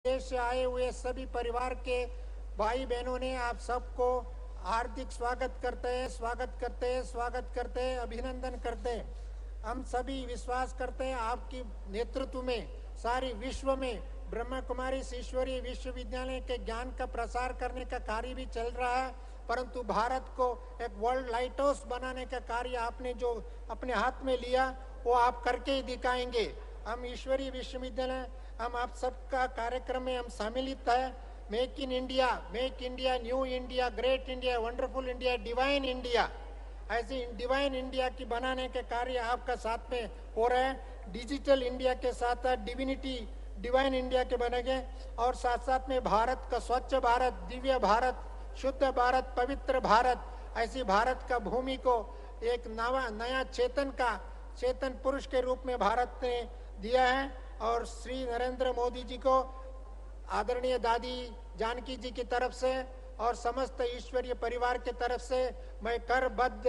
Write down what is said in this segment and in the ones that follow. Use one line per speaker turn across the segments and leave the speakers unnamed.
देश से आए हुए सभी परिवार के भाई बहनों ने आप सबको हार्दिक स्वागत करते हैं, स्वागत करते हैं, अभिनंदन करते हैं। हम सभी विश्वास करते हैं आपकी नेतृत्व में सारी विश्व में ब्रह्मा कुमारी ईश्वरीय विश्वविद्यालय के ज्ञान का प्रसार करने का कार्य भी चल रहा है, परंतु भारत को एक वर्ल्ड लाइट हाउस बनाने का कार्य आपने जो अपने हाथ में लिया वो आप करके ही दिखाएंगे। हम ईश्वरीय विश्वविद्यालय हम आप सबका कार्यक्रम में हम सम्मिलित है। Make in India, new India, great India, wonderful India, divine India, ऐसी डिवाइन इंडिया की बनाने के कार्य आपका साथ में हो रहे हैं। डिजिटल इंडिया के साथ साथ डिविनिटी डिवाइन इंडिया के बनेंगे और साथ साथ में भारत का स्वच्छ भारत, दिव्य भारत, शुद्ध भारत, पवित्र भारत, ऐसी भारत का भूमि को एक नया चेतन पुरुष के रूप में भारत ने दिया है। और श्री नरेंद्र मोदी जी को आदरणीय दादी जानकी जी की तरफ से और समस्त ईश्वरीय परिवार की तरफ से मैं करबद्ध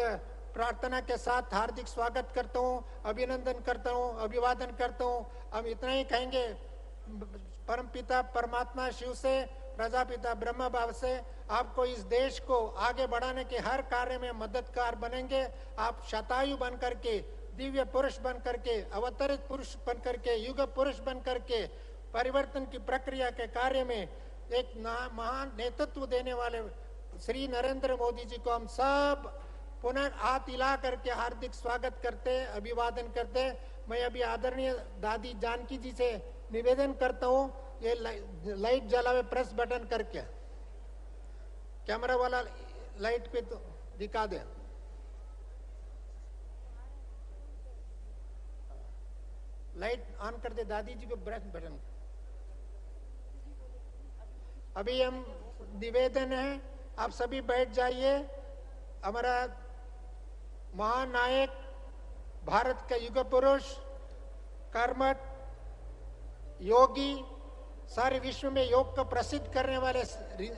प्रार्थना के साथ हार्दिक स्वागत करता हूँ, अभिनंदन करता हूँ, अभिवादन करता हूँ। हम इतना ही कहेंगे, परमपिता परमात्मा शिव से, प्रजापिता ब्रह्मा बाबा से आपको इस देश को आगे बढ़ाने के हर कार्य में मददगार बनेंगे। आप शतायु बन करके, दिव्य पुरुष बन करके, अवतरित पुरुष बन करके, युग पुरुष बन करके परिवर्तन की प्रक्रिया के कार्य में एक महान नेतृत्व देने वाले श्री नरेंद्र मोदी जी को हम सब पुनः हाथ हिला करके हार्दिक स्वागत करते, अभिवादन करते। मैं अभी आदरणीय दादी जानकी जी से निवेदन करता हूँ, ये लाइट जलावे प्रेस बटन करके, कैमरा वाला लाइट पे तो दिखा दे। लाइट ऑन कर दे दादी जी को, प्रेस बटन। अभी हम निवेदन है, आप सभी बैठ जाइए। हमारा महानायक, भारत का युग पुरुष, कर्मठ योगी, सारे विश्व में योग को प्रसिद्ध करने वाले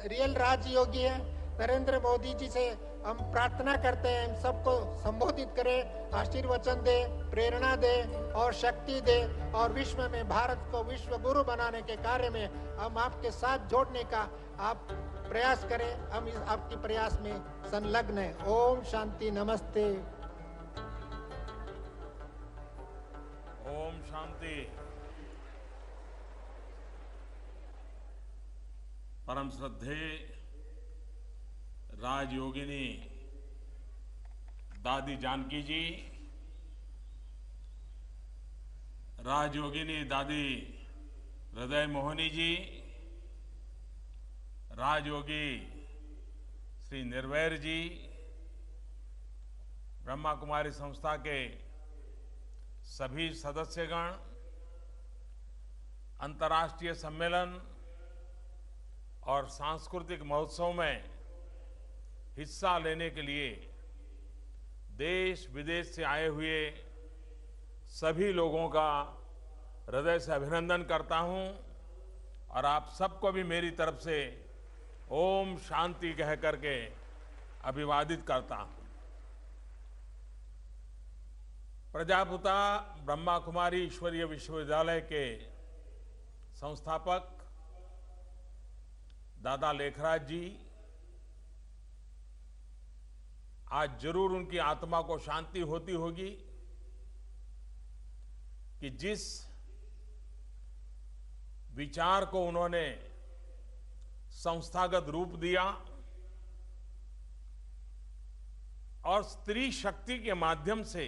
रियल राजयोगी है नरेंद्र मोदी जी से हम प्रार्थना करते हैं, हम सबको संबोधित करें, आशीर्वचन दे, प्रेरणा दे और शक्ति दे और विश्व में भारत को विश्व गुरु बनाने के कार्य में हम आपके साथ जोड़ने का आप प्रयास करें। हम इस आपके प्रयास में संलग्न हैं। ओम शांति, नमस्ते।
ओम शांति। परम श्रद्धेय राजयोगिनी दादी जानकी जी, राजयोगिनी दादी हृदय मोहनी जी, राजयोगी श्री निर्वैर जी, ब्रह्मा कुमारी संस्था के सभी सदस्यगण, अंतर्राष्ट्रीय सम्मेलन और सांस्कृतिक महोत्सव में हिस्सा लेने के लिए देश विदेश से आए हुए सभी लोगों का हृदय से अभिनंदन करता हूं और आप सबको भी मेरी तरफ से ओम शांति कह करके अभिवादित करता हूं। प्रजापिता ब्रह्मा कुमारी ईश्वरीय विश्वविद्यालय के संस्थापक दादा लेखराज जी, आज जरूर उनकी आत्मा को शांति होती होगी कि जिस विचार को उन्होंने संस्थागत रूप दिया और स्त्री शक्ति के माध्यम से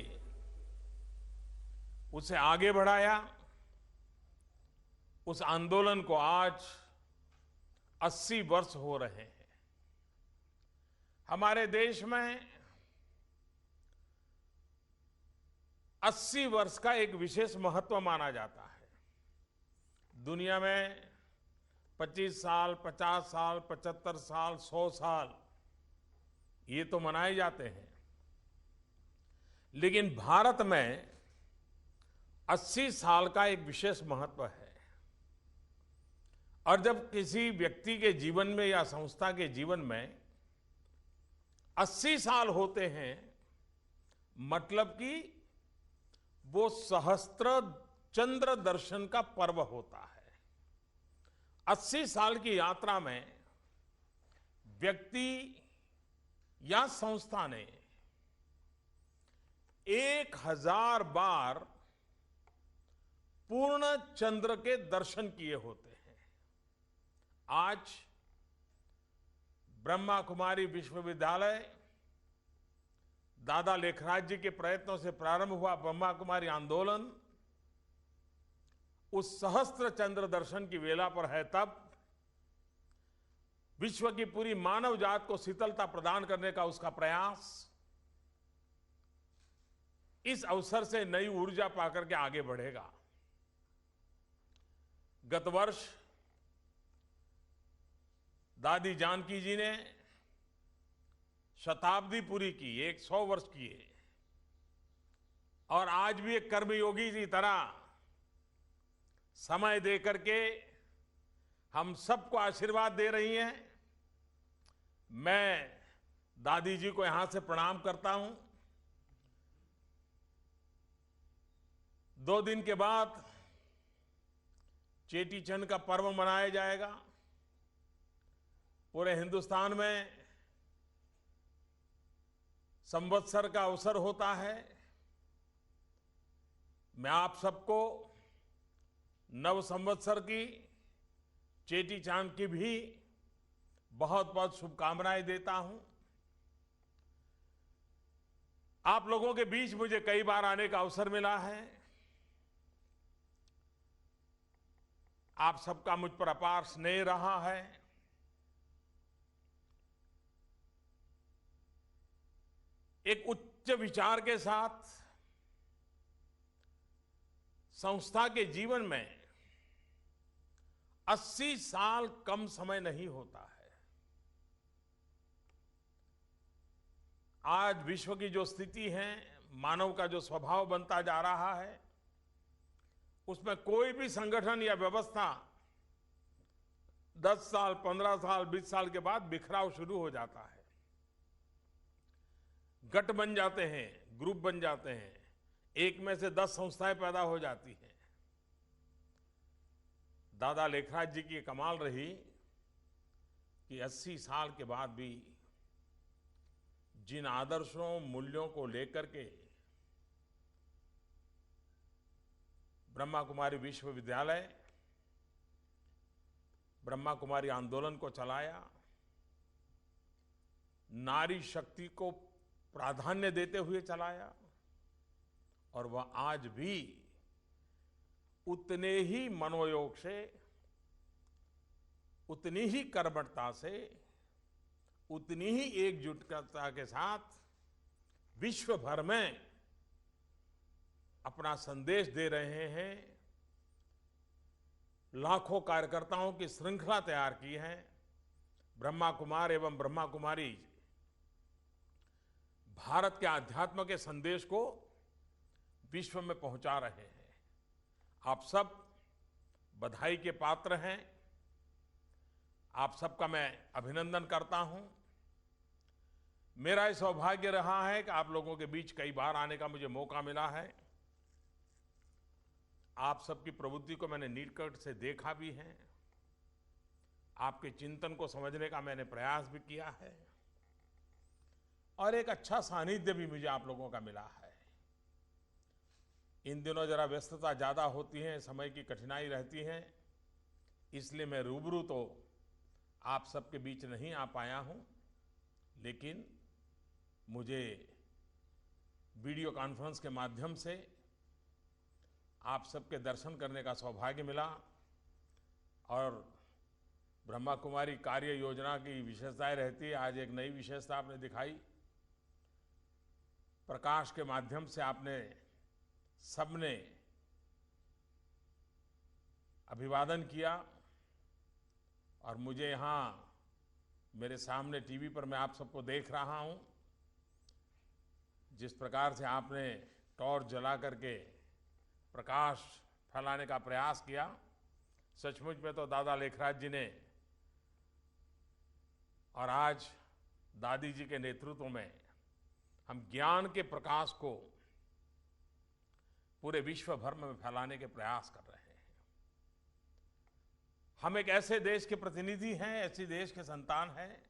उसे आगे बढ़ाया, उस आंदोलन को आज 80 वर्ष हो रहे हैं। हमारे देश में 80 वर्ष का एक विशेष महत्व माना जाता है। दुनिया में 25 साल, 50 साल, 75 साल, 100 साल ये तो मनाए जाते हैं, लेकिन भारत में 80 साल का एक विशेष महत्व है। और जब किसी व्यक्ति के जीवन में या संस्था के जीवन में 80 साल होते हैं, मतलब कि वो सहस्त्र चंद्र दर्शन का पर्व होता है। 80 साल की यात्रा में व्यक्ति या संस्था ने 1000 बार पूर्ण चंद्र के दर्शन किए होते हैं। आज ब्रह्मा कुमारी विश्वविद्यालय दादा लेखराज जी के प्रयत्नों से प्रारंभ हुआ ब्रह्मा कुमारी आंदोलन उस सहस्त्र चंद्र दर्शन की वेला पर है। तब विश्व की पूरी मानव जात को शीतलता प्रदान करने का उसका प्रयास इस अवसर से नई ऊर्जा पाकर के आगे बढ़ेगा। गत वर्ष दादी जानकी जी ने शताब्दी पूरी की, 100 वर्ष किए, और आज भी एक कर्मयोगी की तरह समय दे करके हम सबको आशीर्वाद दे रही हैं। मैं दादी जी को यहां से प्रणाम करता हूं। 2 दिन के बाद चेटी चंद का पर्व मनाया जाएगा। पूरे हिंदुस्तान में संवत्सर का अवसर होता है। मैं आप सबको नव संवत्सर की, चेटी चांद की भी बहुत बहुत शुभकामनाएं देता हूं। आप लोगों के बीच मुझे कई बार आने का अवसर मिला है। आप सबका मुझ पर अपार स्नेह रहा है। एक उच्च विचार के साथ संस्था के जीवन में 80 साल कम समय नहीं होता है। आज विश्व की जो स्थिति है, मानव का जो स्वभाव बनता जा रहा है, उसमें कोई भी संगठन या व्यवस्था 10 साल, 15 साल, 20 साल के बाद बिखराव शुरू हो जाता है। गट बन जाते हैं, ग्रुप बन जाते हैं, एक में से 10 संस्थाएं पैदा हो जाती हैं। दादा लेखराज जी की कमाल रही कि 80 साल के बाद भी जिन आदर्शों, मूल्यों को लेकर के ब्रह्मा कुमारी विश्वविद्यालय ब्रह्मा कुमारी आंदोलन को चलाया, नारी शक्ति को प्राधान्य देते हुए चलाया, और वह आज भी उतने ही मनोयोग से, उतनी ही कर्मठता से, उतनी ही एकजुटता के साथ विश्व भर में अपना संदेश दे रहे हैं। लाखों कार्यकर्ताओं की श्रृंखला तैयार की है। ब्रह्मा कुमार एवं ब्रह्मा कुमारी भारत के आध्यात्म के संदेश को विश्व में पहुंचा रहे हैं। आप सब बधाई के पात्र हैं। आप सबका मैं अभिनंदन करता हूं। मेरा यह सौभाग्य रहा है कि आप लोगों के बीच कई बार आने का मुझे मौका मिला है। आप सबकी प्रवृत्ति को मैंने निकट से देखा भी है। आपके चिंतन को समझने का मैंने प्रयास भी किया है, और एक अच्छा सानिध्य भी मुझे आप लोगों का मिला है। इन दिनों जरा व्यस्तता ज़्यादा होती है, समय की कठिनाई रहती है, इसलिए मैं रूबरू तो आप सबके बीच नहीं आ पाया हूं, लेकिन मुझे वीडियो कॉन्फ्रेंस के माध्यम से आप सबके दर्शन करने का सौभाग्य मिला। और ब्रह्मा कुमारी कार्य योजना की विशेषताएं रहती है। आज एक नई विशेषता आपने दिखाई। प्रकाश के माध्यम से आपने सबने अभिवादन किया, और मुझे यहाँ मेरे सामने टीवी पर मैं आप सबको देख रहा हूँ। जिस प्रकार से आपने टॉर्च जला करके प्रकाश फैलाने का प्रयास किया, सचमुच में तो दादा लेखराज जी ने और आज दादी जी के नेतृत्व में हम ज्ञान के प्रकाश को पूरे विश्व भर में फैलाने के प्रयास कर रहे हैं। हम एक ऐसे देश के प्रतिनिधि हैं, ऐसे देश के संतान हैं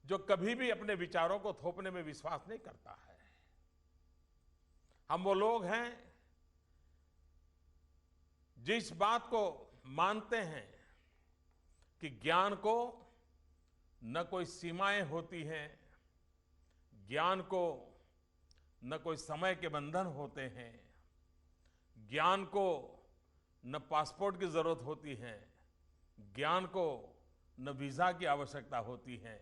जो कभी भी अपने विचारों को थोपने में विश्वास नहीं करता है। हम वो लोग हैं जिस बात को मानते हैं कि ज्ञान को न कोई सीमाएं होती हैं, ज्ञान को न कोई समय के बंधन होते हैं, ज्ञान को न पासपोर्ट की जरूरत होती है, ज्ञान को न वीजा की आवश्यकता होती है।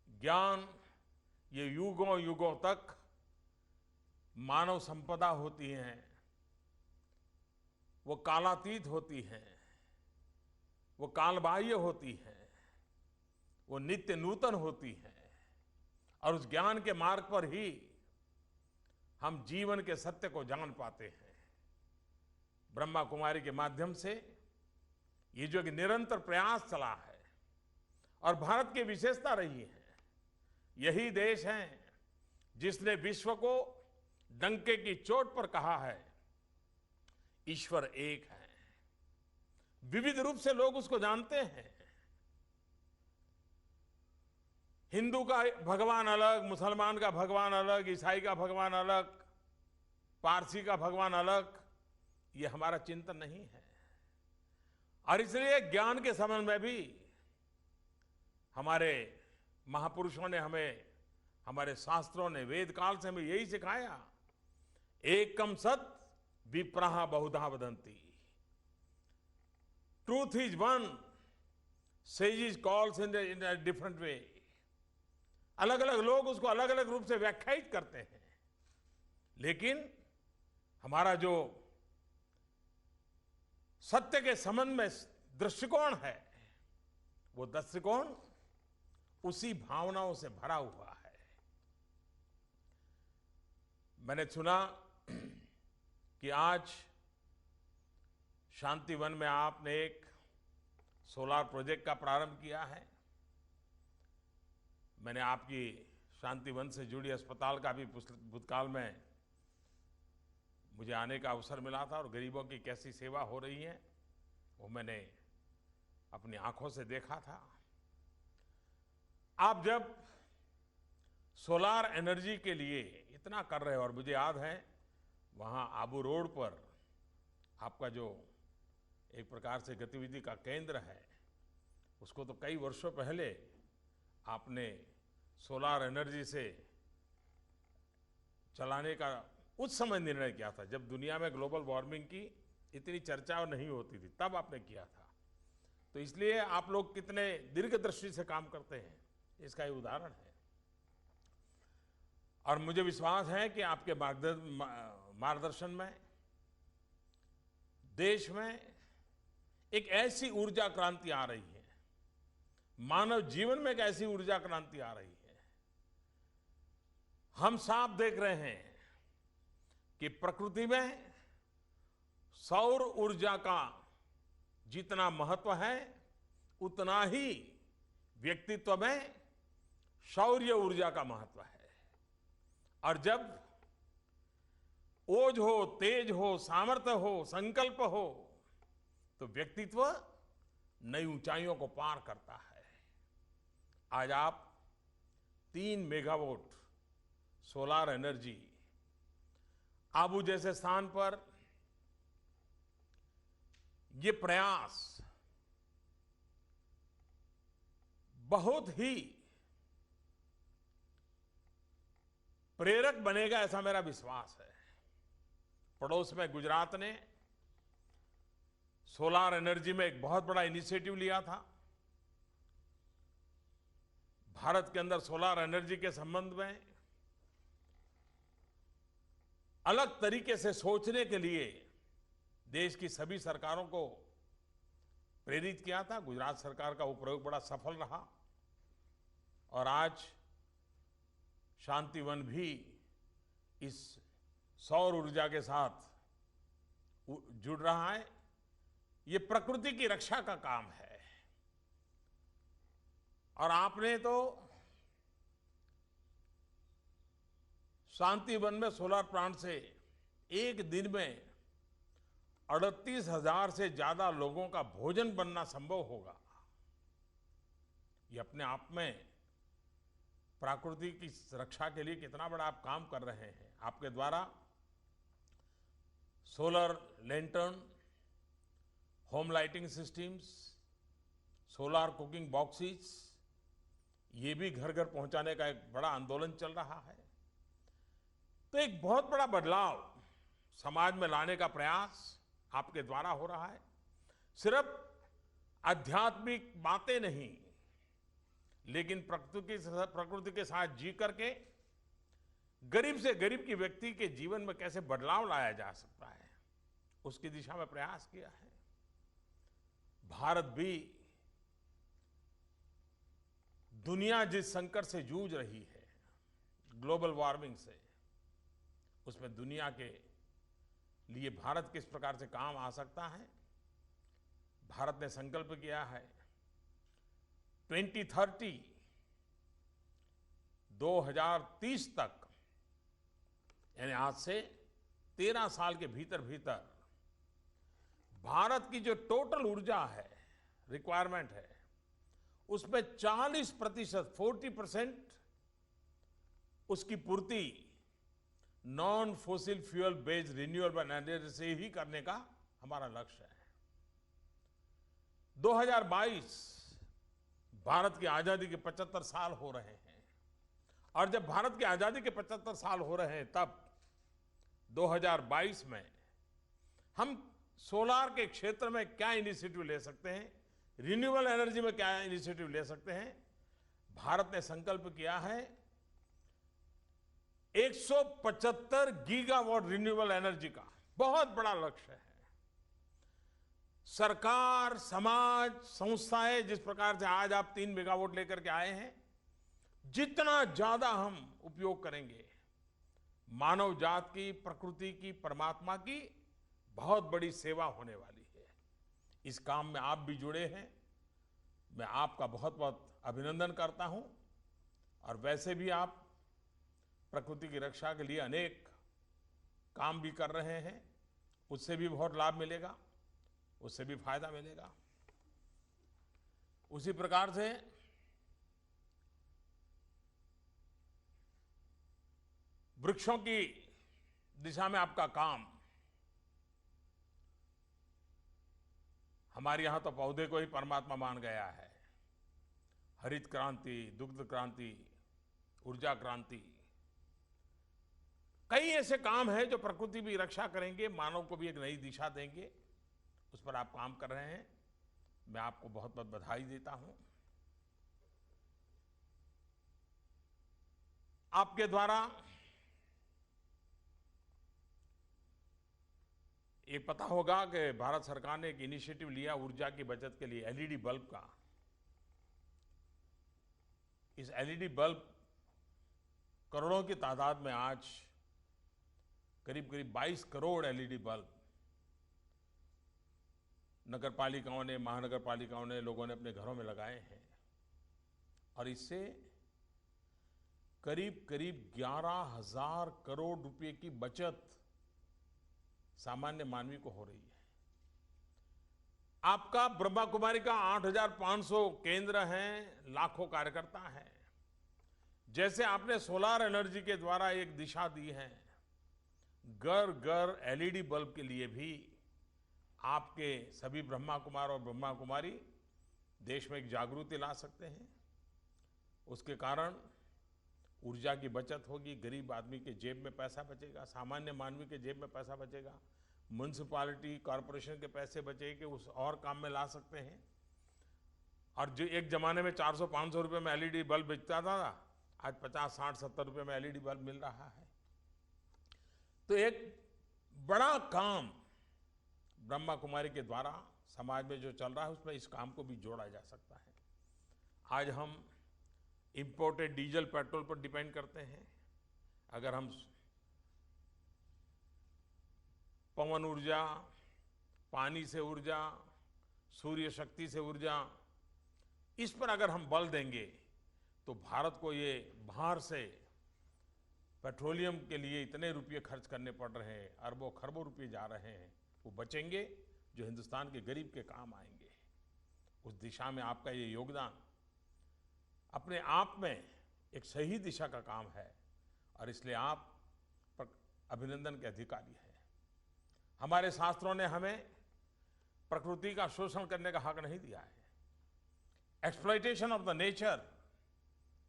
ज्ञान ये युगों युगों तक मानव संपदा होती है, वो कालातीत होती है, वो कालबाह्य होती है, वो नित्य नूतन होती है और उस ज्ञान के मार्ग पर ही हम जीवन के सत्य को जान पाते हैं। ब्रह्मा कुमारी के माध्यम से ये जो एक निरंतर प्रयास चला है और भारत की विशेषता रही है, यही देश है जिसने विश्व को डंके की चोट पर कहा है ईश्वर एक है। विविध रूप से लोग उसको जानते हैं। हिंदू का भगवान अलग, मुसलमान का भगवान अलग, ईसाई का भगवान अलग, पारसी का भगवान अलग, ये हमारा चिंतन नहीं है। और इसलिए ज्ञान के संबंध में भी हमारे महापुरुषों ने हमें, हमारे शास्त्रों ने, वेद काल से हमें यही सिखाया, एकम सत विप्रहा बहुधा वदंती, truth is one, sages calls in a different way. अलग अलग लोग उसको अलग अलग रूप से व्याख्यायित करते हैं, लेकिन हमारा जो सत्य के संबंध में दृष्टिकोण है, वो दृष्टिकोण उसी भावनाओं से भरा हुआ है। मैंने सुना कि आज शांतिवन में आपने एक सोलार प्रोजेक्ट का प्रारंभ किया है। मैंने आपकी शांतिवन से जुड़ी अस्पताल का भी भूतकाल में मुझे आने का अवसर मिला था और गरीबों की कैसी सेवा हो रही है वो मैंने अपनी आंखों से देखा था। आप जब सोलार एनर्जी के लिए इतना कर रहे हो, और मुझे याद है वहाँ आबू रोड पर आपका जो एक प्रकार से गतिविधि का केंद्र है, उसको तो कई वर्षों पहले आपने सोलार एनर्जी से चलाने का उस समय निर्णय किया था, जब दुनिया में ग्लोबल वार्मिंग की इतनी चर्चा नहीं होती थी, तब आपने किया था। तो इसलिए आप लोग कितने दीर्घदृष्टि से काम करते हैं, इसका ये उदाहरण है। और मुझे विश्वास है कि आपके मार्गदर्शन में देश में एक ऐसी ऊर्जा क्रांति आ रही है, मानव जीवन में एक ऐसी ऊर्जा क्रांति आ रही है। हम साफ देख रहे हैं कि प्रकृति में सौर ऊर्जा का जितना महत्व है, उतना ही व्यक्तित्व में शौर्य ऊर्जा का महत्व है। और जब ओज हो, तेज हो, सामर्थ्य हो, संकल्प हो, तो व्यक्तित्व नई ऊंचाइयों को पार करता है। आज आप 3 मेगावाट सोलार एनर्जी आबू जैसे स्थान पर, ये प्रयास बहुत ही प्रेरक बनेगा, ऐसा मेरा विश्वास है। पड़ोस में गुजरात ने सोलार एनर्जी में एक बहुत बड़ा इनिशिएटिव लिया था। भारत के अंदर सोलार एनर्जी के संबंध में अलग तरीके से सोचने के लिए देश की सभी सरकारों को प्रेरित किया था। गुजरात सरकार का वो प्रयोग बड़ा सफल रहा और आज शांतिवन भी इस सौर ऊर्जा के साथ जुड़ रहा है। ये प्रकृति की रक्षा का काम है। और आपने तो शांतिवन में सोलर प्लांट से एक दिन में 38,000 से ज्यादा लोगों का भोजन बनना संभव होगा। ये अपने आप में प्रकृति की रक्षा के लिए कितना बड़ा आप काम कर रहे हैं। आपके द्वारा solar lantern, home lighting systems, solar cooking boxes, ये भी घर घर पहुंचाने का एक बड़ा आंदोलन चल रहा है। तो एक बहुत बड़ा बदलाव समाज में लाने का प्रयास आपके द्वारा हो रहा है। सिर्फ आध्यात्मिक बातें नहीं, लेकिन प्रकृति के साथ जी करके गरीब से गरीब की व्यक्ति के जीवन में कैसे बदलाव लाया जा सकता है, उसकी दिशा में प्रयास किया है। भारत भी दुनिया जिस संकट से जूझ रही है, ग्लोबल वार्मिंग से, उसमें दुनिया के लिए भारत किस प्रकार से काम आ सकता है। भारत ने संकल्प किया है 2030 तक, यानी आज से 13 साल के भीतर भीतर भारत की जो टोटल ऊर्जा है, रिक्वायरमेंट है, उसमें 40% उसकी पूर्ति non fossil fuel based renewable energy से ही करने का हमारा लक्ष्य है। 2022 भारत की आजादी के 75 साल हो रहे हैं, और जब भारत की आजादी के 75 साल हो रहे हैं, तब 2022 में हम सोलार के क्षेत्र में क्या इनिशिएटिव ले सकते हैं, रिन्यूएबल एनर्जी में क्या इनिशिएटिव ले सकते हैं। भारत ने संकल्प किया है 175 गीगावाट रिन्यूएबल एनर्जी का, बहुत बड़ा लक्ष्य है। सरकार, समाज, संस्थाएं जिस प्रकार से आज आप 3 मेगावाट लेकर के आए हैं, जितना ज्यादा हम उपयोग करेंगे, मानव जात की, प्रकृति की, परमात्मा की बहुत बड़ी सेवा होने वाली है। इस काम में आप भी जुड़े हैं, मैं आपका बहुत बहुत अभिनंदन करता हूं। और वैसे भी आप प्रकृति की रक्षा के लिए अनेक काम भी कर रहे हैं, उससे भी बहुत लाभ मिलेगा, उससे भी फायदा मिलेगा। उसी प्रकार से वृक्षों की दिशा में आपका काम, हमारे यहां तो पौधे को ही परमात्मा मान गया है। हरित क्रांति, दुग्ध क्रांति, ऊर्जा क्रांति, कई ऐसे काम हैं जो प्रकृति की रक्षा करेंगे, मानव को भी एक नई दिशा देंगे। उस पर आप काम कर रहे हैं, मैं आपको बहुत बहुत बधाई देता हूं। आपके द्वारा ये पता होगा कि भारत सरकार ने एक इनिशिएटिव लिया ऊर्जा की बचत के लिए, एलईडी बल्ब का। इस एलईडी बल्ब करोड़ों की तादाद में आज करीब करीब 22 करोड़ एलईडी बल्ब नगर पालिकाओं ने, महानगर पालिकाओं ने, लोगों ने अपने घरों में लगाए हैं। और इससे करीब करीब 11,000 करोड़ रुपए की बचत सामान्य मानवी को हो रही है। आपका ब्रह्मा कुमारी का 8,500 केंद्र हैं, लाखों कार्यकर्ता हैं। जैसे आपने सोलर एनर्जी के द्वारा एक दिशा दी है, घर घर एलईडी बल्ब के लिए भी आपके सभी ब्रह्मा कुमार और ब्रह्मा कुमारी देश में एक जागृति ला सकते हैं। उसके कारण ऊर्जा की बचत होगी, गरीब आदमी के जेब में पैसा बचेगा, सामान्य मानवी के जेब में पैसा बचेगा, म्युनिसिपैलिटी, कॉरपोरेशन के पैसे बचेंगे, उस और काम में ला सकते हैं। और जो एक जमाने में 400-500 रुपए में एलईडी बल्ब बिकता था, आज 50-60-70 रुपए में एलईडी बल्ब मिल रहा है। तो एक बड़ा काम ब्रह्मा कुमारी के द्वारा समाज में जो चल रहा है, उसमें इस काम को भी जोड़ा जा सकता है। आज हम इंपोर्टेड डीजल, पेट्रोल पर डिपेंड करते हैं। अगर हम पवन ऊर्जा, पानी से ऊर्जा, सूर्य शक्ति से ऊर्जा, इस पर अगर हम बल देंगे तो भारत को ये बाहर से पेट्रोलियम के लिए इतने रुपये खर्च करने पड़ रहे हैं, अरबों खरबों रुपये जा रहे हैं, वो बचेंगे जो हिंदुस्तान के गरीब के काम आएंगे। उस दिशा में आपका ये योगदान अपने आप में एक सही दिशा का काम है और इसलिए आप पर अभिनंदन के अधिकारी हैं। हमारे शास्त्रों ने हमें प्रकृति का शोषण करने का हक नहीं दिया है। एक्सप्लॉयटेशन ऑफ द नेचर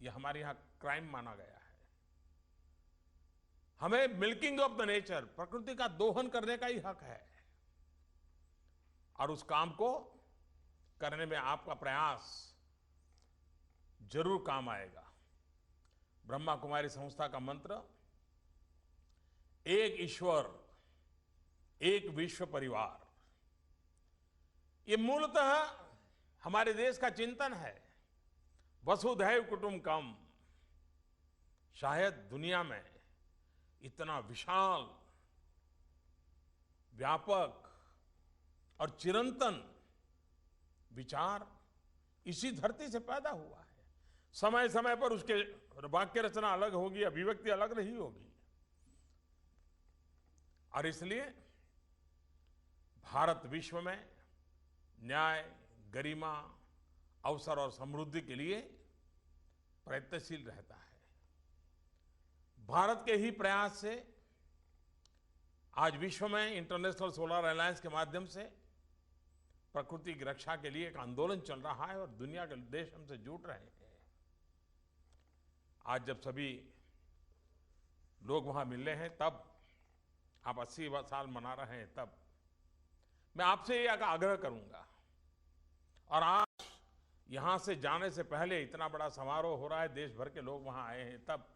ये हमारे यहाँ क्राइम माना गया है। हमें मिल्किंग ऑफ द नेचर, प्रकृति का दोहन करने का ही हक है और उस काम को करने में आपका प्रयास जरूर काम आएगा। ब्रह्मा कुमारी संस्था का मंत्र एक ईश्वर एक विश्व परिवार, ये मूलतः हमारे देश का चिंतन है। वसुधैव कुटुंबकम, शायद दुनिया में इतना विशाल, व्यापक और चिरंतन विचार इसी धरती से पैदा हुआ है। समय समय पर उसके वाक्य रचना अलग होगी, अभिव्यक्ति अलग नहीं होगी और इसलिए भारत विश्व में न्याय, गरिमा, अवसर और समृद्धि के लिए प्रयत्नशील रहता है। भारत के ही प्रयास से आज विश्व में इंटरनेशनल सोलर अलायंस के माध्यम से प्रकृति की रक्षा के लिए एक आंदोलन चल रहा है और दुनिया के देश हमसे जुड़ रहे हैं। आज जब सभी लोग वहां मिल रहे हैं, तब आप 80 साल मना रहे हैं, तब मैं आपसे यह आग्रह करूंगा और आज यहां से जाने से पहले इतना बड़ा समारोह हो रहा है, देश भर के लोग वहां आए हैं, तब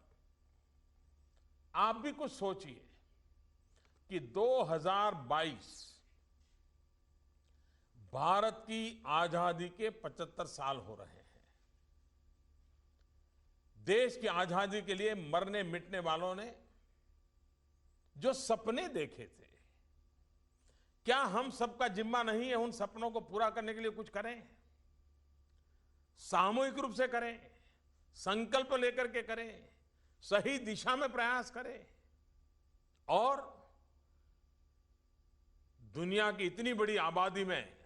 आप भी कुछ सोचिए कि 2022 भारत की आजादी के 75 साल हो रहे हैं। देश की आजादी के लिए मरने मिटने वालों ने जो सपने देखे थे, क्या हम सबका जिम्मा नहीं है उन सपनों को पूरा करने के लिए कुछ करें? सामूहिक रूप से करें, संकल्प लेकर के करें, सही दिशा में प्रयास करें और दुनिया की इतनी बड़ी आबादी में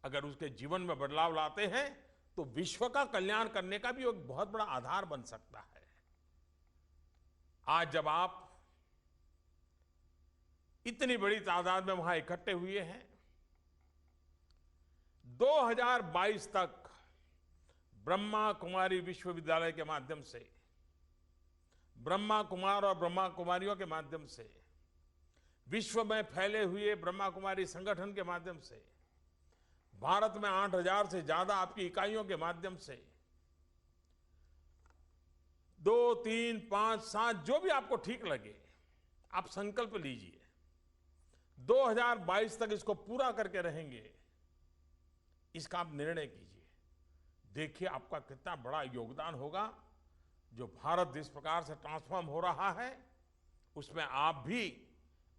अगर उसके जीवन में बदलाव लाते हैं तो विश्व का कल्याण करने का भी एक बहुत बड़ा आधार बन सकता है। आज जब आप इतनी बड़ी तादाद में वहां इकट्ठे हुए हैं, 2022 तक ब्रह्मा कुमारी विश्वविद्यालय के माध्यम से, ब्रह्मा कुमार और ब्रह्मा कुमारियों के माध्यम से, विश्व में फैले हुए ब्रह्मा कुमारी संगठन के माध्यम से, भारत में 8000 से ज्यादा आपकी इकाइयों के माध्यम से 2, 3, 5, 7 जो भी आपको ठीक लगे, आप संकल्प लीजिए। 2022 तक इसको पूरा करके रहेंगे, इसका आप निर्णय कीजिए। देखिए आपका कितना बड़ा योगदान होगा। जो भारत जिस प्रकार से ट्रांसफॉर्म हो रहा है, उसमें आप भी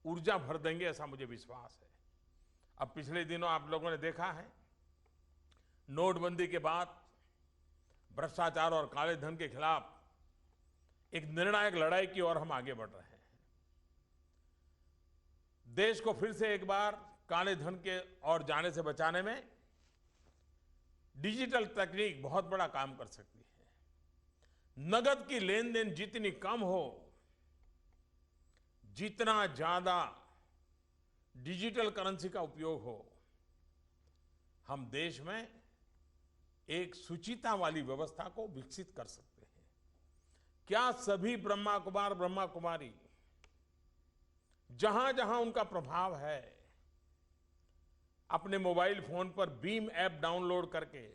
ऊर्जा भर देंगे, ऐसा मुझे विश्वास है। अब पिछले दिनों आप लोगों ने देखा है, नोटबंदी के बाद भ्रष्टाचार और काले धन के खिलाफ एक निर्णायक लड़ाई की ओर हम आगे बढ़ रहे हैं। देश को फिर से एक बार काले धन के ओर जाने से बचाने में डिजिटल तकनीक बहुत बड़ा काम कर सकती है। नगद की लेन देन जितनी कम हो, जितना ज्यादा डिजिटल करेंसी का उपयोग हो, हम देश में एक सुचिता वाली व्यवस्था को विकसित कर सकते हैं। क्या सभी ब्रह्मा कुमार ब्रह्मा कुमारी जहां जहां उनका प्रभाव है, अपने मोबाइल फोन पर बीम ऐप डाउनलोड करके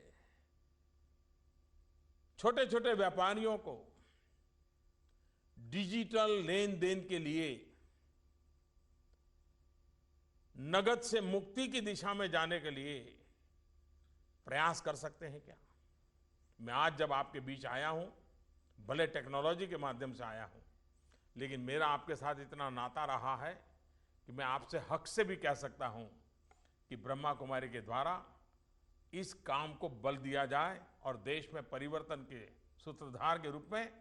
छोटे छोटे व्यापारियों को डिजिटल लेन देन के लिए नगद से मुक्ति की दिशा में जाने के लिए प्रयास कर सकते हैं क्या? मैं आज जब आपके बीच आया हूं, भले टेक्नोलॉजी के माध्यम से आया हूं, लेकिन मेरा आपके साथ इतना नाता रहा है कि मैं आपसे हक से भी कह सकता हूं कि ब्रह्मा कुमारी के द्वारा इस काम को बल दिया जाए और देश में परिवर्तन के सूत्रधार के रूप में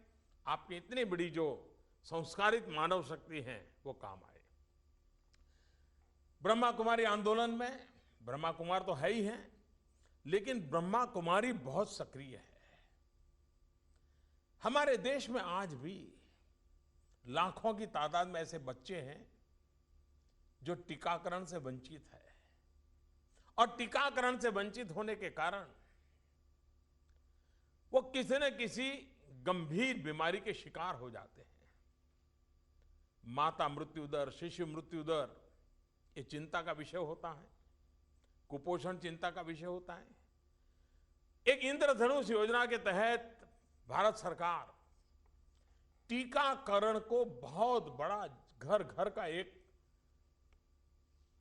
आपकी इतनी बड़ी जो संस्कारित मानव शक्ति है वो काम आए। ब्रह्मा कुमारी आंदोलन में ब्रह्मा कुमार तो है ही हैं, लेकिन ब्रह्मा कुमारी बहुत सक्रिय है। हमारे देश में आज भी लाखों की तादाद में ऐसे बच्चे हैं जो टीकाकरण से वंचित है, और टीकाकरण से वंचित होने के कारण वो किसी न किसी गंभीर बीमारी के शिकार हो जाते हैं। माता मृत्यु दर, शिशु मृत्यु दर, ये चिंता का विषय होता है। कुपोषण चिंता का विषय होता है। एक इंद्रधनुष योजना के तहत भारत सरकार टीकाकरण को बहुत बड़ा घर घर का एक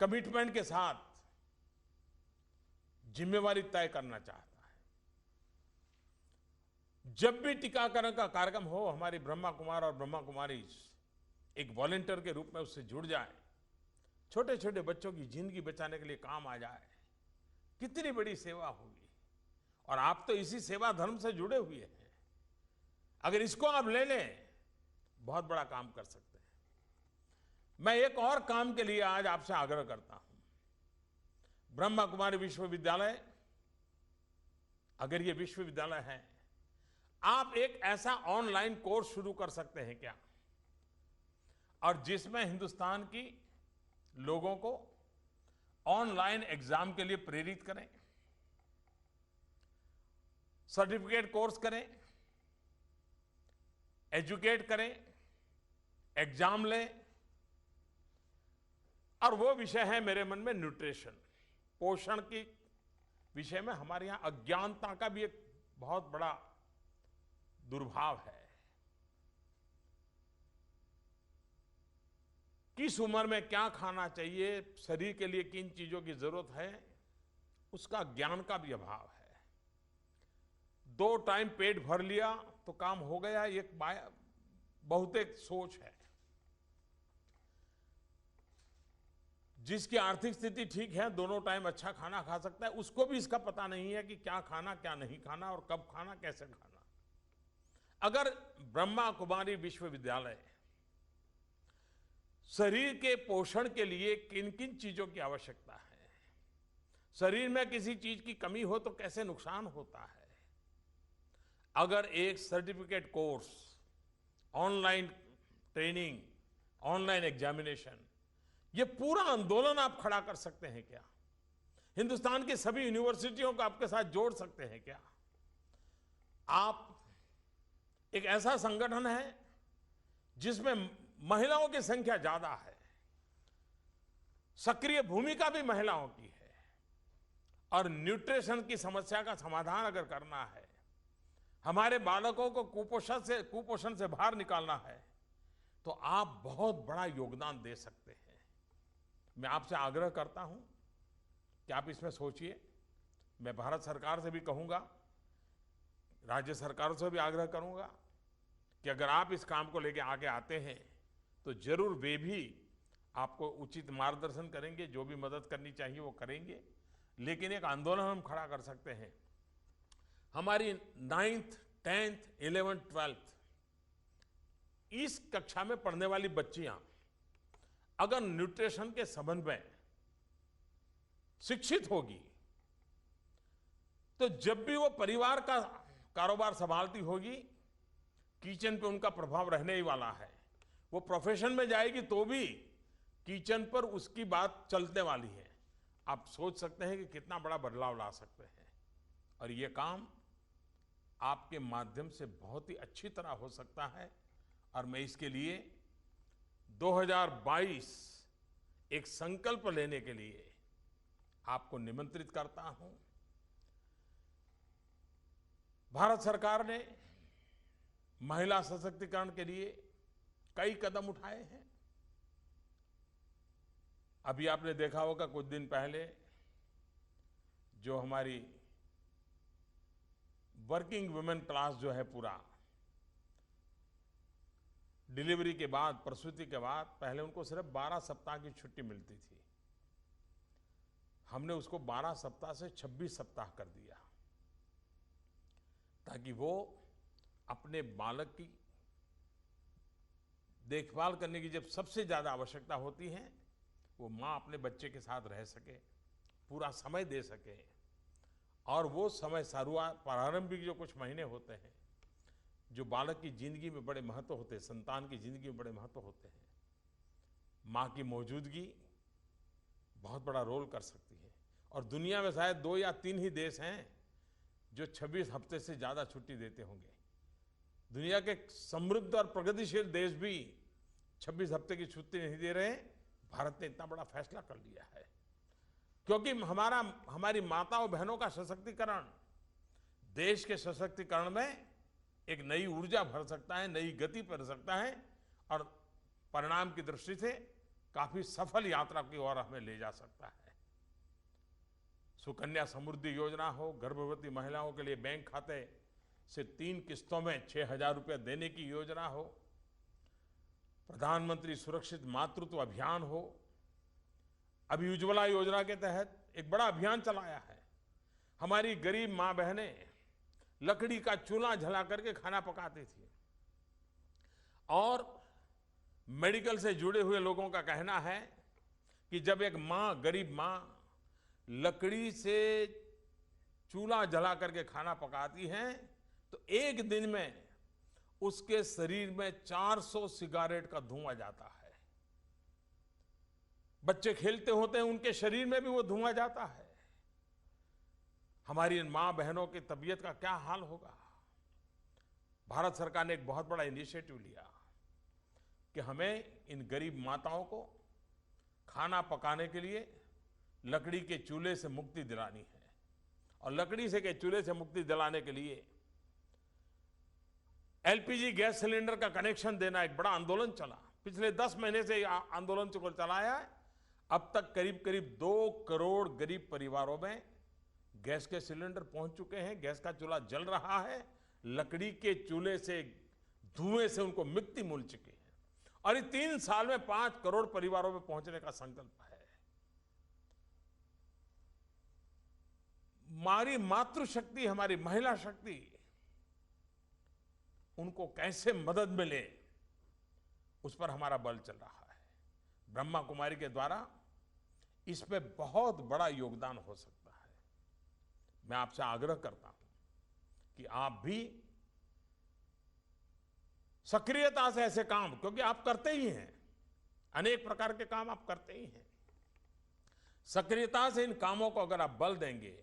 कमिटमेंट के साथ जिम्मेवारी तय करना चाहता है। जब भी टीकाकरण का कार्यक्रम हो, हमारी ब्रह्मा कुमार और ब्रह्मा कुमारी एक वॉलंटियर के रूप में उससे जुड़ जाए, छोटे छोटे बच्चों की जिंदगी बचाने के लिए काम आ जाए, कितनी बड़ी सेवा होगी। और आप तो इसी सेवा धर्म से जुड़े हुए हैं। अगर इसको आप ले लें, बहुत बड़ा काम कर सकते हैं। मैं एक और काम के लिए आज आपसे आग्रह करता हूं। ब्रह्मा कुमारी विश्वविद्यालय, अगर ये विश्वविद्यालय है, आप एक ऐसा ऑनलाइन कोर्स शुरू कर सकते हैं क्या, और जिसमें हिंदुस्तान की लोगों को ऑनलाइन एग्जाम के लिए प्रेरित करें, सर्टिफिकेट कोर्स करें, एजुकेट करें, एग्जाम लें। और वो विषय है मेरे मन में न्यूट्रिशन, पोषण की विषय में हमारे यहां अज्ञानता का भी एक बहुत बड़ा दुर्भाव है। किस उम्र में क्या खाना चाहिए, शरीर के लिए किन चीजों की जरूरत है, उसका ज्ञान का भी अभाव है। 2 टाइम पेट भर लिया तो काम हो गया, एक बहुत एक सोच है। जिसकी आर्थिक स्थिति ठीक है, दोनों टाइम अच्छा खाना खा सकता है, उसको भी इसका पता नहीं है कि क्या खाना, क्या नहीं खाना, और कब खाना, कैसे खाना। अगर ब्रह्मा कुमारी विश्वविद्यालय शरीर के पोषण के लिए किन किन चीजों की आवश्यकता है, शरीर में किसी चीज की कमी हो तो कैसे नुकसान होता है, अगर एक certificate course, online training, online examination, ये पूरा आंदोलन आप खड़ा कर सकते हैं क्या? हिंदुस्तान की सभी यूनिवर्सिटियों को आपके साथ जोड़ सकते हैं क्या? आप एक ऐसा संगठन है जिसमें महिलाओं की संख्या ज्यादा है, सक्रिय भूमिका भी महिलाओं की है, और न्यूट्रिशन की समस्या का समाधान अगर करना है, हमारे बालकों को कुपोषण से बाहर निकालना है, तो आप बहुत बड़ा योगदान दे सकते हैं। मैं आपसे आग्रह करता हूं कि आप इसमें सोचिए। मैं भारत सरकार से भी कहूंगा, राज्य सरकारों से भी आग्रह करूंगा कि अगर आप इस काम को लेकर आगे आते हैं तो जरूर वे भी आपको उचित मार्गदर्शन करेंगे, जो भी मदद करनी चाहिए वो करेंगे। लेकिन एक आंदोलन हम खड़ा कर सकते हैं। हमारी 9th, 10th, 11th, 12th इस कक्षा में पढ़ने वाली बच्चियां अगर न्यूट्रिशन के संबंध में शिक्षित होगी, तो जब भी वो परिवार का कारोबार संभालती होगी, किचन पे उनका प्रभाव रहने ही वाला है। वो प्रोफेशन में जाएगी तो भी किचन पर उसकी बात चलने वाली है। आप सोच सकते हैं कि कितना बड़ा बदलाव ला सकते हैं, और ये काम आपके माध्यम से बहुत ही अच्छी तरह हो सकता है। और मैं इसके लिए 2022 एक संकल्प लेने के लिए आपको निमंत्रित करता हूं। भारत सरकार ने महिला सशक्तिकरण के लिए कई कदम उठाए हैं। अभी आपने देखा होगा कुछ दिन पहले जो हमारी वर्किंग वुमेन क्लास जो है, पूरा डिलीवरी के बाद, प्रसूति के बाद, पहले उनको सिर्फ 12 सप्ताह की छुट्टी मिलती थी। हमने उसको 12 सप्ताह से 26 सप्ताह कर दिया, ताकि वो अपने बालक की देखभाल करने की जब सबसे ज्यादा आवश्यकता होती है, वो माँ अपने बच्चे के साथ रह सके, पूरा समय दे सके। और वो समय शुरुआत प्रारंभिक जो कुछ महीने होते हैं, जो बालक की ज़िंदगी में बड़े महत्व होते हैं, संतान की ज़िंदगी में बड़े महत्व होते हैं, माँ की मौजूदगी बहुत बड़ा रोल कर सकती है। और दुनिया में शायद 2 या 3 ही देश हैं जो 26 हफ्ते से ज़्यादा छुट्टी देते होंगे। दुनिया के समृद्ध और प्रगतिशील देश भी 26 हफ्ते की छुट्टी नहीं दे रहे। भारत ने इतना बड़ा फैसला कर लिया है क्योंकि हमारी माताओं बहनों का सशक्तिकरण देश के सशक्तिकरण में एक नई ऊर्जा भर सकता है, नई गति भर सकता है और परिणाम की दृष्टि से काफी सफल यात्रा की ओर हमें ले जा सकता है। सुकन्या समृद्धि योजना हो, गर्भवती महिलाओं के लिए बैंक खाते से 3 किस्तों में 6,000 रुपये देने की योजना हो, प्रधानमंत्री सुरक्षित मातृत्व अभियान हो, अभी उज्ज्वला योजना के तहत एक बड़ा अभियान चलाया है। हमारी गरीब माँ बहनें लकड़ी का चूल्हा जला करके खाना पकाती थी और मेडिकल से जुड़े हुए लोगों का कहना है कि जब एक माँ, गरीब माँ लकड़ी से चूल्हा जला करके खाना पकाती है तो एक दिन में उसके शरीर में 400 सिगारेट का धुआं जाता है। बच्चे खेलते होते हैं, उनके शरीर में भी वो धुआं जाता है। हमारी इन मां बहनों की तबीयत का क्या हाल होगा। भारत सरकार ने एक बहुत बड़ा इनिशिएटिव लिया कि हमें इन गरीब माताओं को खाना पकाने के लिए लकड़ी के चूल्हे से मुक्ति दिलानी है। और लकड़ी से के चूल्हे से मुक्ति दिलाने के लिए एलपीजी गैस सिलेंडर का कनेक्शन देना एक बड़ा आंदोलन चला। पिछले 10 महीने से आंदोलन को चलाया है। अब तक करीब करीब 2 करोड़ गरीब परिवारों में गैस के सिलेंडर पहुंच चुके हैं, गैस का चूल्हा जल रहा है, लकड़ी के चूल्हे से धुएं से उनको मुक्ति मिल चुकी है। और ये 3 साल में 5 करोड़ परिवारों में पहुंचने का संकल्प है। हमारी मातृशक्ति, हमारी महिला शक्ति, उनको कैसे मदद मिले उस पर हमारा बल चल रहा है। ब्रह्मा कुमारी के द्वारा इसमें बहुत बड़ा योगदान हो सकता है। मैं आपसे आग्रह करता हूं कि आप भी सक्रियता से ऐसे काम, क्योंकि आप करते ही हैं, अनेक प्रकार के काम आप करते ही हैं, सक्रियता से इन कामों को अगर आप बल देंगे,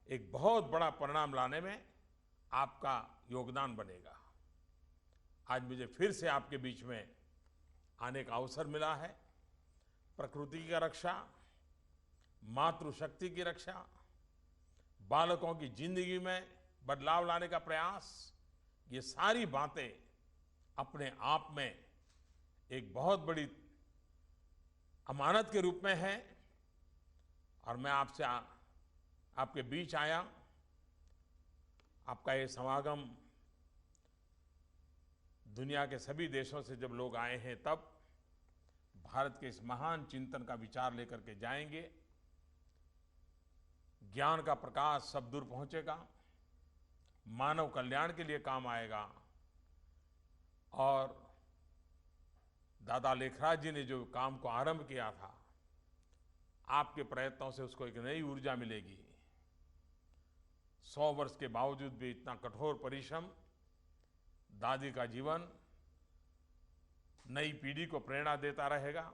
एक बहुत बड़ा परिणाम लाने में आपका योगदान बनेगा। आज मुझे फिर से आपके बीच में आने का अवसर मिला है। प्रकृति की रक्षा, मातृशक्ति की रक्षा, बालकों की जिंदगी में बदलाव लाने का प्रयास, ये सारी बातें अपने आप में एक बहुत बड़ी अमानत के रूप में है। और मैं आपसे आपके बीच आया, आपका ये समागम दुनिया के सभी देशों से जब लोग आए हैं, तब भारत के इस महान चिंतन का विचार लेकर के जाएंगे। ज्ञान का प्रकाश सब दूर पहुंचेगा, मानव कल्याण के लिए काम आएगा। और दादा लेखराज जी ने जो काम को आरंभ किया था, आपके प्रयत्नों से उसको एक नई ऊर्जा मिलेगी। 100 वर्ष के बावजूद भी इतना कठोर परिश्रम, दादी का जीवन नई पीढ़ी को प्रेरणा देता रहेगा।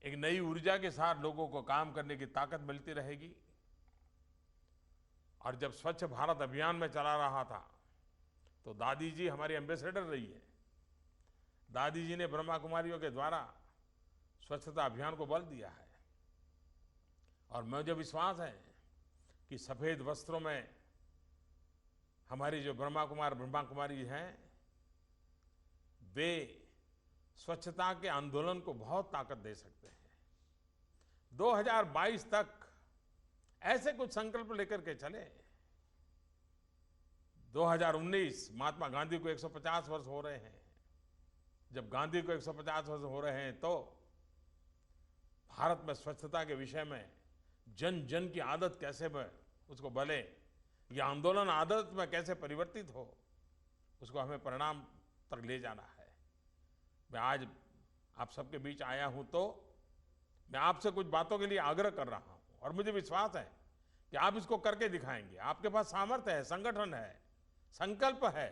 एक नई ऊर्जा के साथ लोगों को काम करने की ताकत मिलती रहेगी। और जब स्वच्छ भारत अभियान में चला रहा था तो दादी जी हमारी एम्बेसडर रही है। दादी जी ने ब्रह्मा कुमारियों के द्वारा स्वच्छता अभियान को बल दिया है। और मुझे विश्वास है कि सफेद वस्त्रों में हमारी जो ब्रह्मा कुमारी हैं, वे स्वच्छता के आंदोलन को बहुत ताकत दे सकते हैं। 2022 तक ऐसे कुछ संकल्प लेकर के चले। 2019 महात्मा गांधी को 150 वर्ष हो रहे हैं। जब गांधी को 150 वर्ष हो रहे हैं तो भारत में स्वच्छता के विषय में जन जन की आदत कैसे उसको बले, ये आंदोलन आदत में कैसे परिवर्तित हो, उसको हमें परिणाम तक ले जाना है। मैं आज आप सबके बीच आया हूं तो मैं आपसे कुछ बातों के लिए आग्रह कर रहा हूं और मुझे विश्वास है कि आप इसको करके दिखाएंगे। आपके पास सामर्थ्य है, संगठन है, संकल्प है,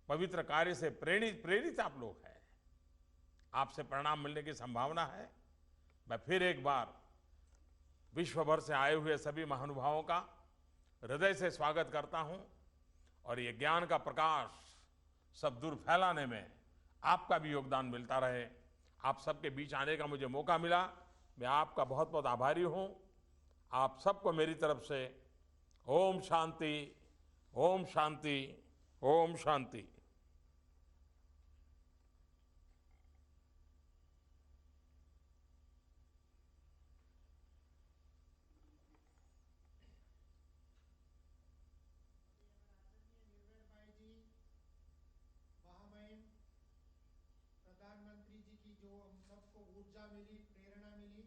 पवित्र कार्य से प्रेरित आप लोग हैं। आपसे परिणाम मिलने की संभावना है। मैं फिर एक बार विश्व भर से आए हुए सभी महानुभावों का हृदय से स्वागत करता हूं और ये ज्ञान का प्रकाश सब दूर फैलाने में आपका भी योगदान मिलता रहे। आप सबके बीच आने का मुझे मौका मिला, मैं आपका बहुत बहुत आभारी हूं। आप सबको मेरी तरफ से ओम शांति, ओम शांति, ओम शांति।
प्रधानमंत्री जी की जो हम सबको ऊर्जा मिली, प्रेरणा मिली,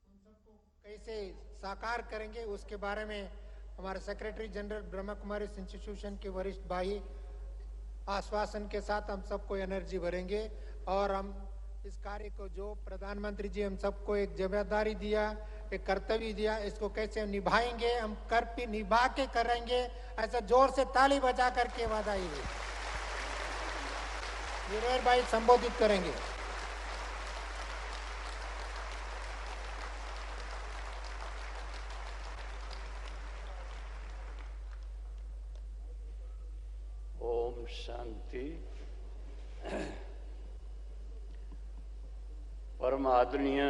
उन सबको कैसे साकार करेंगे उसके बारे में हमारे secretary general Brahma Kumari institution के वरिष्ठ भाई आश्वासन के साथ हम सबको एनर्जी भरेंगे और हम इस कार्य को जो प्रधानमंत्री जी हम सबको एक जिम्मेदारी दिया, एक कर्तव्य दिया, इसको कैसे निभाएंगे, हम कर निभा के करेंगे। ऐसा जोर से ताली बजा करके वादा ही वीरेंद्र भाई संबोधित करेंगे।
ओम शांति। परम आदरणीय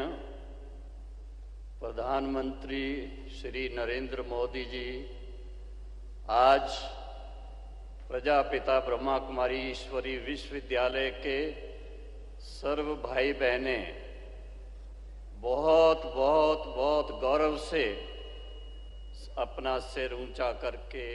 प्रधानमंत्री श्री नरेंद्र मोदी जी आज प्रजापिता ब्रह्मा कुमारी ईश्वरी विश्वविद्यालय के सर्व भाई बहनें बहुत बहुत बहुत गौरव से अपना सिर ऊंचा करके